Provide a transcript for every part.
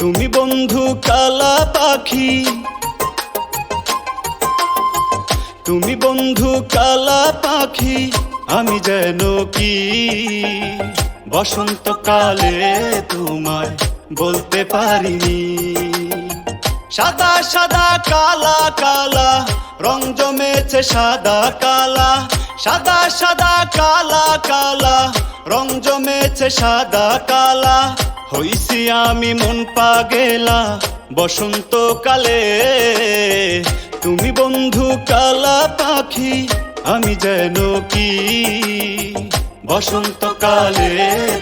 তুমি বন্ধু কালা পাখি, তুমি বন্ধু কালা পাখি, আমি যেন কি বসন্তকালে তোমায় বলতে পারিনি। সাদা সাদা কালা কালা রং জমেছে সাদা কালা, সাদা সাদা কালা কালা রং জমেছে সাদা কালা। হইছি আমি মন পাগেলা বসন্তকালে, তুমি বন্ধু কালা পাখি, আমি যেন কি বসন্তকালে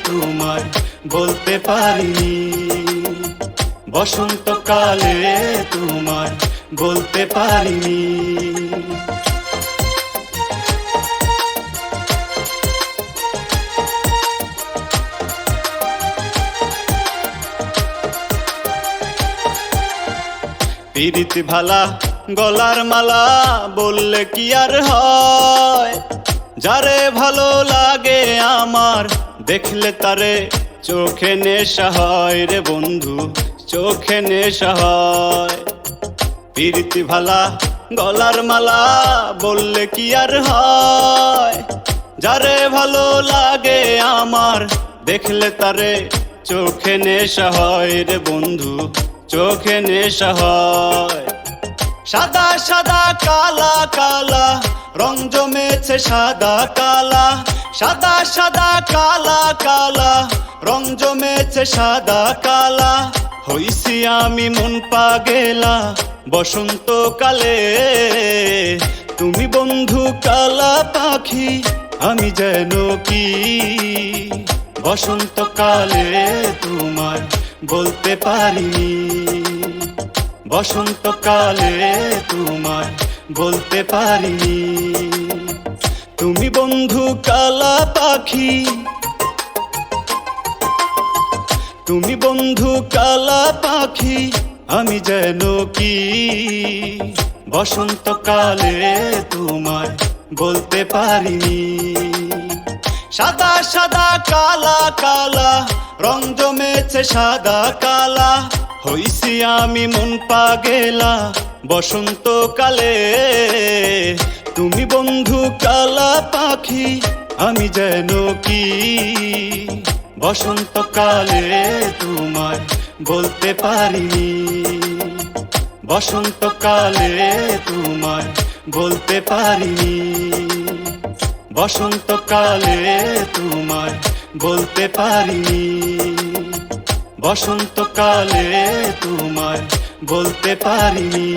তোমায় বলতে পারিনি। বসন্তকালে তোমায় বলতে পারিনি। পিরিতি ভালা গলার মালা বললে কি আর হয়, যারে ভালো লাগে আমার দেখলে তারে চোখে নেশা হয় রে বন্ধু, চোখে নেশা হয়। পিরিতি ভালা গলার মালা বললে কি আর হয়, যারে ভালো লাগে আমার দেখলে তারে চোখে নেশা হয় রে বন্ধু, চোখে নেশা হয়। সাদা সাদা কালা কালা রং জমেছে সাদা কালা, সাদা সাদা কালা কালা রং জমেছে সাদা কালা। হইছি আমি মন পাগেলা বসন্তকালে, তুমি বন্ধু কালা পাখি, আমি যেন কি বসন্তকালে তোমায় বলতে পারিনি। বসন্তকালে তোমায় বলতে পারিনি। তুমি বন্ধু কালা পাখি, তুমি বন্ধু কালা পাখি, আমি যেন কি বসন্তকালে তোমায় বলতে পারিনি। সাদা সাদা কালা কালা রং জমেছে সাদা কালা, হইছি আমি মন পাগেলা বসন্তকালে, তুমি বন্ধু কালা পাখি, আমি যেন কি বসন্তকালে তোমায় বলতে পারিনি। বসন্তকালে তোমায় বলতে পারিনি। বসন্তকালে তোমায় বলতে পারিনি। বসন্তকালে তোমায় বলতে পারিনি।